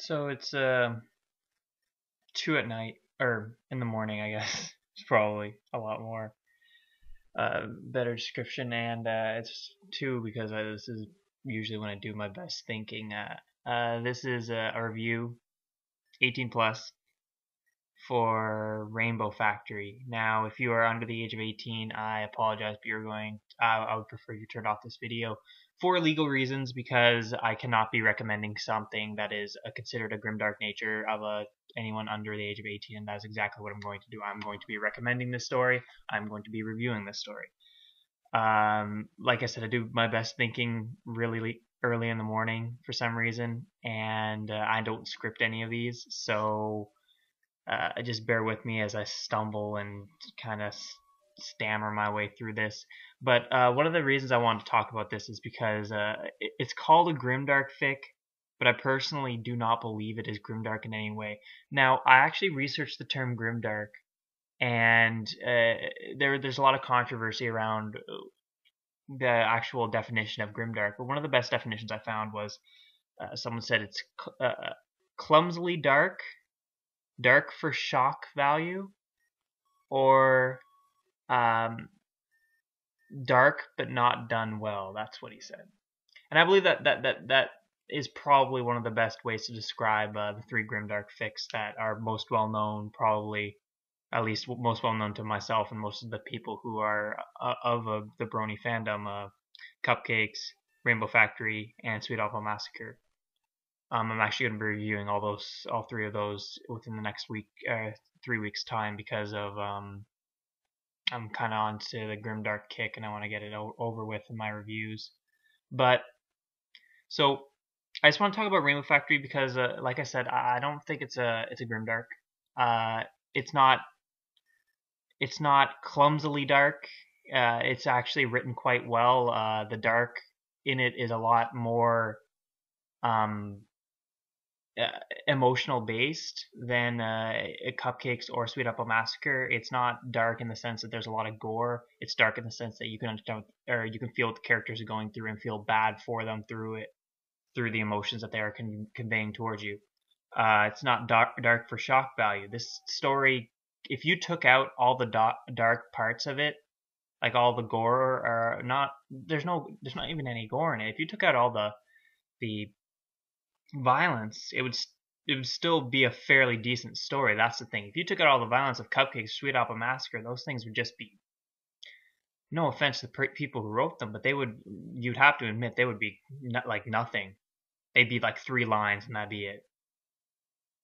So it's 2 at night or in the morning, I guess. It's probably a lot more better description, and it's 2 because this is usually when I do my best thinking. This is a review 18 plus for Rainbow Factory. Now, if you are under the age of 18, I apologize, but I would prefer you turn off this video for legal reasons because I cannot be recommending something that is considered a grimdark nature of anyone under the age of 18, and that's exactly what I'm going to do. I'm going to be recommending this story. I'm going to be reviewing this story. Like I said, I do my best thinking really early in the morning for some reason, and I don't script any of these, so just bear with me as I stumble and kind of stammer my way through this. But one of the reasons I wanted to talk about this is because it's called a grimdark fic, but I personally do not believe it is grimdark in any way. Now, I actually researched the term grimdark, and there's a lot of controversy around the actual definition of grimdark. But one of the best definitions I found was someone said it's clumsily dark, dark for shock value, or dark but not done well. That's what he said, and I believe that is probably one of the best ways to describe the 3 grimdark fics that are most well known, probably at least most well known to myself and most of the people who are of the Brony fandom: Cupcakes, Rainbow Factory, and Sweet Apple Massacre. I'm actually going to be reviewing all 3 of those within the next week, 3 weeks time, because of I'm kind of onto the grimdark kick and I want to get it over with in my reviews. But so I just want to talk about Rainbow Factory because, like I said, I don't think it's a grimdark. It's not clumsily dark. It's actually written quite well. The dark in it is a lot more emotional based than Cupcakes or Sweet Apple Massacre. It's not dark in the sense that there's a lot of gore. It's dark in the sense that you can understand, or you can feel what the characters are going through and feel bad for them through the emotions that they are conveying towards you. It's not dark for shock value. This story, if you took out all the dark parts of it, like all the gore, or not, there's not even any gore in it. If you took out all the violence, it would still be a fairly decent story. That's the thing. If you took out all the violence of Cupcakes, Sweet Apple Massacre, those things would just be, no offense to the people who wrote them, but you'd have to admit they would be like nothing. They'd be like 3 lines and that'd be it.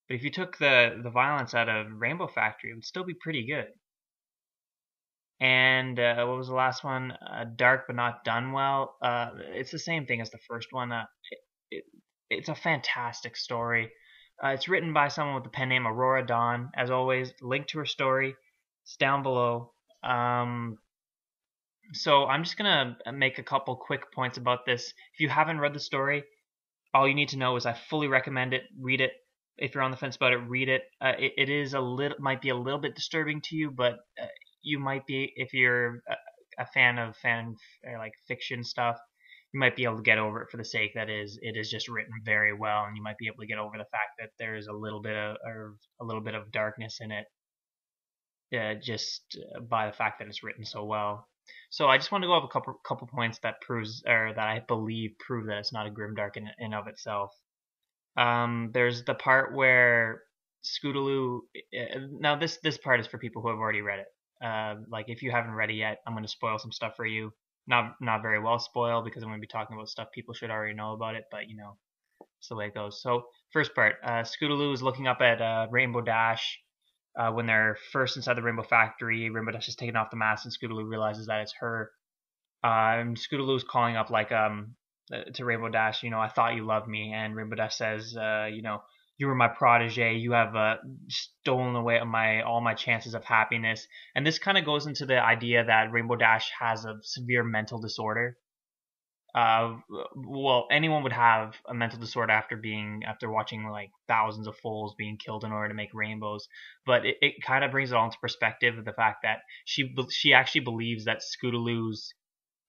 But if you took the violence out of Rainbow Factory, it would still be pretty good. And what was the last one? Dark but not done well. It's the same thing as the first one. It's a fantastic story. It's written by someone with the pen name Aurora Dawn. As always, link to her story is down below. So I'm just going to make a couple quick points about this. If you haven't read the story, all you need to know is I fully recommend it. Read it. If you're on the fence about it, read it. It is might be a little bit disturbing to you, but you might be, if you're a fan of like fiction stuff, you might be able to get over it for the sake that it is just written very well, and you might be able to get over the fact that there is a little bit of darkness in it, just by the fact that it's written so well. So I just want to go over a couple points that I believe prove that it's not a grimdark in and of itself. There's the part where Scootaloo. Now this part is for people who have already read it. Like if you haven't read it yet, I'm going to spoil some stuff for you. Not very well spoil because I'm going to be talking about stuff people should already know about it, but you know, it's the way it goes. So first part, Scootaloo is looking up at Rainbow Dash when they're first inside the Rainbow Factory. Rainbow Dash is taking off the mask and Scootaloo realizes that it's her. And Scootaloo is calling up like to Rainbow Dash, you know, I thought you loved me, and Rainbow Dash says, you know, you were my protege. You have stolen away all my chances of happiness. And this kind of goes into the idea that Rainbow Dash has a severe mental disorder. Well, anyone would have a mental disorder after watching like thousands of foals being killed in order to make rainbows. But it kind of brings it all into perspective of the fact that she actually believes that Scootaloo's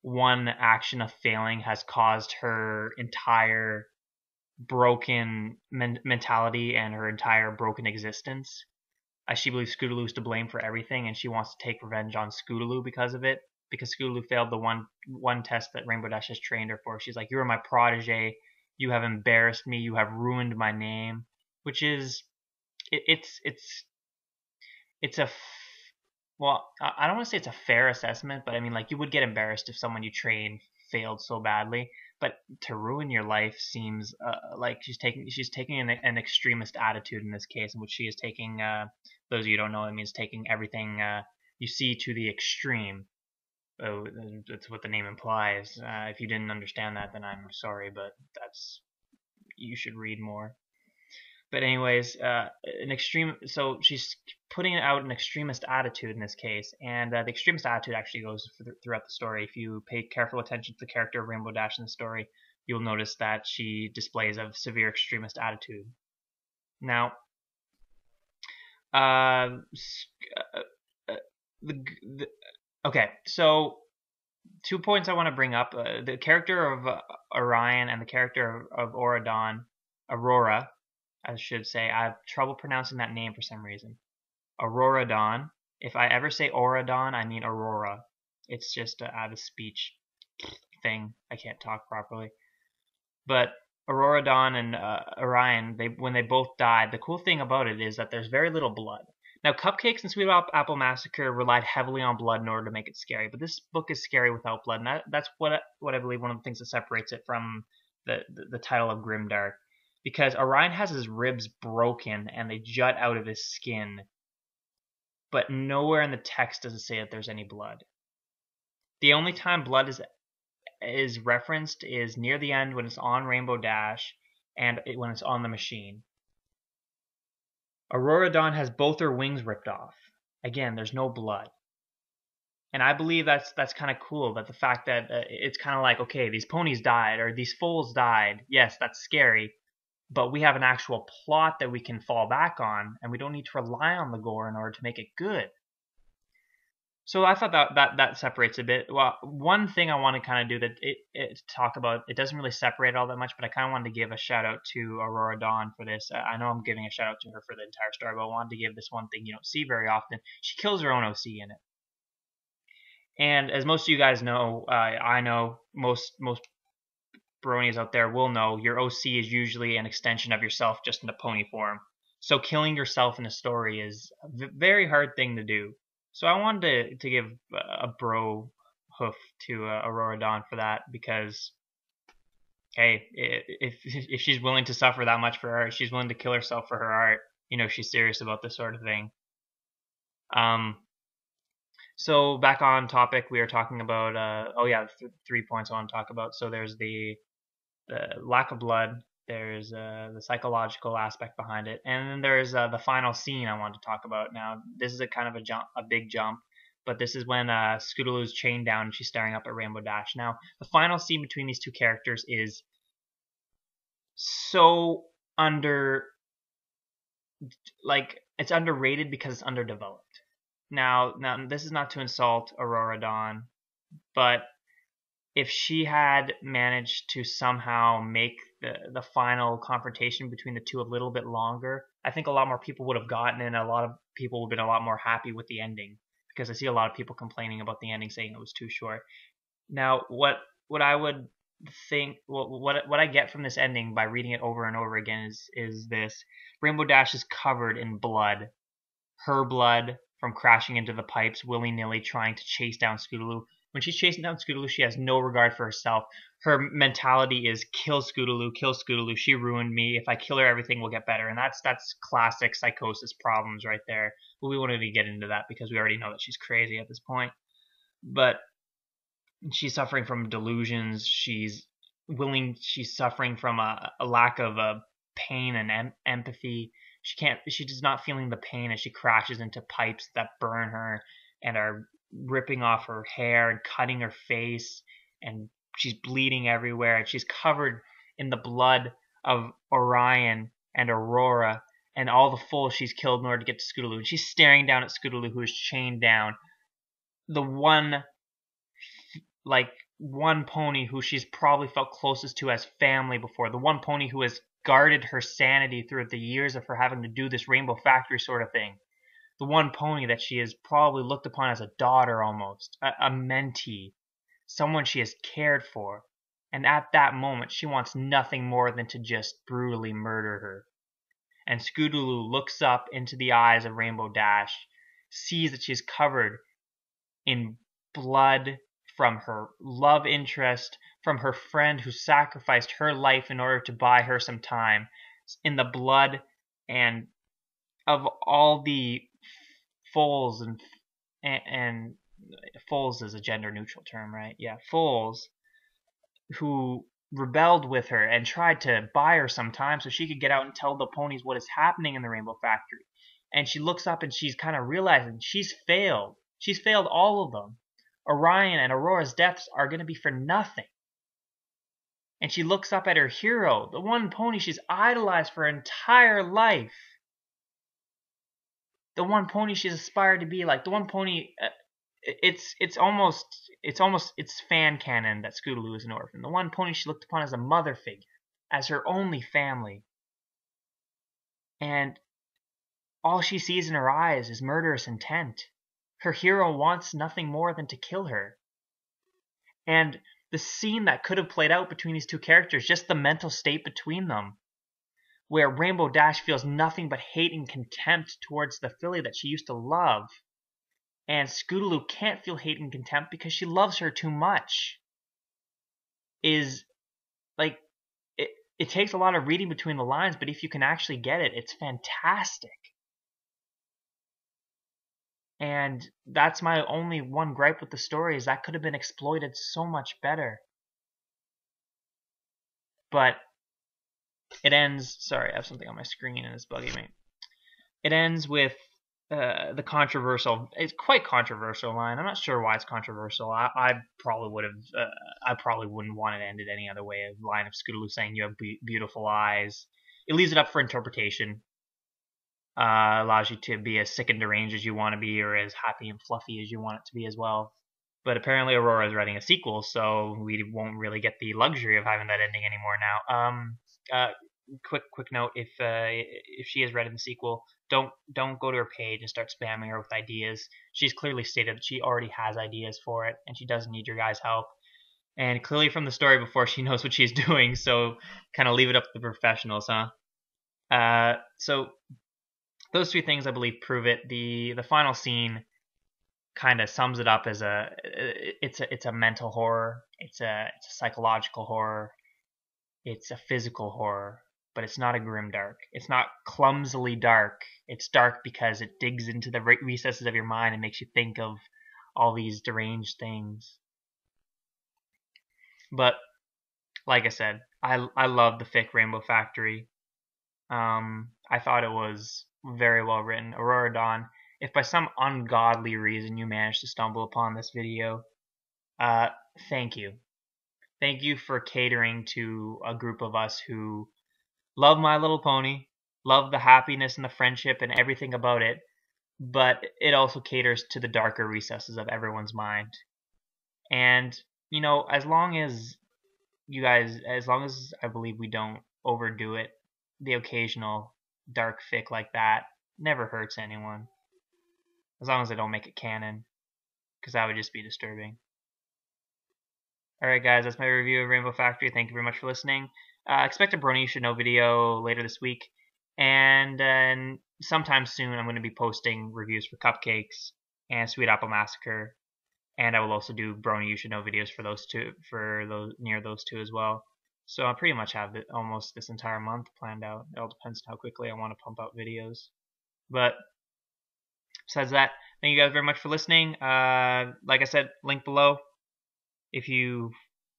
one action of failing has caused her entire broken mentality and her entire broken existence. She believes Scootaloo is to blame for everything, and she wants to take revenge on Scootaloo because of it. Because Scootaloo failed the one test that Rainbow Dash has trained her for. She's like, "You are my protege. You have embarrassed me. You have ruined my name." Which is, it's a well, I don't want to say it's a fair assessment, but I mean, like, you would get embarrassed if someone you train failed so badly. But to ruin your life seems like she's taking an extremist attitude in this case, in which she is taking. Those of you who don't know, it means taking everything you see to the extreme. Oh, that's what the name implies. If you didn't understand that, then I'm sorry, but you should read more. But anyways, an extreme. So she's putting out an extremist attitude in this case, and the extremist attitude actually goes throughout the story. If you pay careful attention to the character of Rainbow Dash in the story, you'll notice that she displays a severe extremist attitude. Now, okay, so 2 points I want to bring up: the character of Orion and the character of Aurora. I should say. I have trouble pronouncing that name for some reason. Aurora Dawn. If I ever say Auradon, I mean Aurora. It's just an out of speech thing. I can't talk properly. But Aurora Dawn and Orion, when they both died, the cool thing about it is that there's very little blood. Now, Cupcakes and Sweet Apple Massacre relied heavily on blood in order to make it scary, but this book is scary without blood, and that's what I believe one of the things that separates it from the title of Grimdark. Because Orion has his ribs broken and they jut out of his skin, but nowhere in the text does it say that there's any blood. The only time blood is referenced is near the end when it's on Rainbow Dash and when it's on the machine. Aurora Dawn has both her wings ripped off. Again, there's no blood. And I believe that's kind of cool, that the fact that it's kind of like, okay, these ponies died or these foals died. Yes, that's scary. But we have an actual plot that we can fall back on, and we don't need to rely on the gore in order to make it good. So I thought that separates a bit. Well, one thing I want to kind of do that talk about, it doesn't really separate all that much, but I kind of wanted to give a shout out to Aurora Dawn for this. I know I'm giving a shout out to her for the entire story, but I wanted to give this one thing you don't see very often. She kills her own OC in it. And as most of you guys know, I know most bronies out there will know, your OC is usually an extension of yourself, just in a pony form. So killing yourself in a story is a very hard thing to do. So I wanted to give a bro hoof to Aurora Dawn for that, because hey, if she's willing to suffer that much for art, she's willing to kill herself for her art, you know she's serious about this sort of thing. So back on topic, we were talking about 3 points I want to talk about. So there's the lack of blood, there's the psychological aspect behind it, and then there's the final scene I want to talk about. Now, this is a kind of a big jump, but this is when Scootaloo's chained down and she's staring up at Rainbow Dash. Now, the final scene between these two characters is so it's underrated because it's underdeveloped. Now, this is not to insult Aurora Dawn, but if she had managed to somehow make the final confrontation between the two a little bit longer, I think a lot more people would have gotten it, and a lot of people would have been a lot more happy with the ending, because I see a lot of people complaining about the ending, saying it was too short. Now, what I would think, what I get from this ending by reading it over and over again is this: Rainbow Dash is covered in blood, her blood from crashing into the pipes willy-nilly, trying to chase down Scootaloo. When she's chasing down Scootaloo, she has no regard for herself. Her mentality is kill Scootaloo, kill Scootaloo. She ruined me. If I kill her, everything will get better. And that's classic psychosis problems right there. But we won't even get into that because we already know that she's crazy at this point. But she's suffering from delusions. She's suffering from a lack of pain and empathy. She's not feeling the pain as she crashes into pipes that burn her and are ripping off her hair and cutting her face, and she's bleeding everywhere, and she's covered in the blood of Orion and Aurora and all the foals she's killed in order to get to Scootaloo. And she's staring down at Scootaloo, who is chained down. The one pony who she's probably felt closest to as family before, the one pony who has guarded her sanity throughout the years of her having to do this Rainbow Factory sort of thing. The one pony that she has probably looked upon as a daughter almost, a mentee, someone she has cared for. And at that moment, she wants nothing more than to just brutally murder her. And Scootaloo looks up into the eyes of Rainbow Dash, sees that she's covered in blood from her love interest, from her friend who sacrificed her life in order to buy her some time, in the blood and of all the foals and foals is a gender neutral term, right? Yeah, foals who rebelled with her and tried to buy her some time so she could get out and tell the ponies what is happening in the Rainbow Factory. And she looks up and she's kind of realizing she's failed. She's failed all of them. Orion and Aurora's deaths are going to be for nothing. And she looks up at her hero, the one pony she's idolized for her entire life. The one pony she's aspired to be like. The one pony, it's almost fan canon that Scootaloo is an orphan. The one pony she looked upon as a mother figure, as her only family. And all she sees in her eyes is murderous intent. Her hero wants nothing more than to kill her. And the scene that could have played out between these two characters, just the mental state between them, where Rainbow Dash feels nothing but hate and contempt towards the filly that she used to love. And Scootaloo can't feel hate and contempt because she loves her too much. Is like, it takes a lot of reading between the lines, but if you can actually get it, it's fantastic. And that's my only one gripe with the story, is that could have been exploited so much better. But it ends, sorry, I have something on my screen and it's bugging me. It ends with the controversial, it's quite controversial line. I'm not sure why it's controversial. I probably would have, I probably wouldn't want it ended any other way. A line of Scootaloo saying you have beautiful eyes. It leaves it up for interpretation. Allows you to be as sick and deranged as you want to be, or as happy and fluffy as you want it to be as well. But apparently Aurora is writing a sequel, so we won't really get the luxury of having that ending anymore now. Quick note: if she is writing the sequel, don't go to her page and start spamming her with ideas. She's clearly stated that she already has ideas for it, and she doesn't need your guys' help. And clearly from the story before, she knows what she's doing. So kind of leave it up to the professionals, huh? So those three things, I believe, prove it. The final scene kind of sums it up as it's a mental horror, it's a psychological horror, it's a physical horror, but it's not a grimdark. It's not clumsily dark. It's dark because it digs into the recesses of your mind and makes you think of all these deranged things. But like I said, I love the fic Rainbow Factory. I thought it was very well written. Aurora Dawn, if by some ungodly reason you managed to stumble upon this video, thank you. Thank you for catering to a group of us who love My Little Pony, love the happiness and the friendship and everything about it, but it also caters to the darker recesses of everyone's mind. And, you know, as long as I believe we don't overdo it, the occasional dark fic like that never hurts anyone. As long as they don't make it canon, because that would just be disturbing. Alright guys, that's my review of Rainbow Factory. Thank you very much for listening. Expect a Brony You Should Know video later this week. And then sometime soon I'm going to be posting reviews for Cupcakes and Sweet Apple Massacre. And I will also do Brony You Should Know videos for those two, near those two as well. So I pretty much have almost this entire month planned out. It all depends on how quickly I want to pump out videos. But besides that, thank you guys very much for listening. Like I said, link below. If you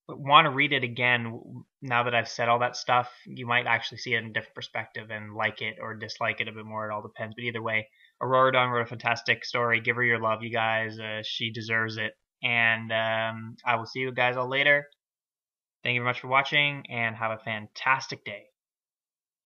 want to read it again, now that I've said all that stuff, you might actually see it in a different perspective and like it or dislike it a bit more. It all depends. But either way, Aurora Dawn wrote a fantastic story. Give her your love, you guys. She deserves it. And I will see you guys all later. Thank you very much for watching, and have a fantastic day.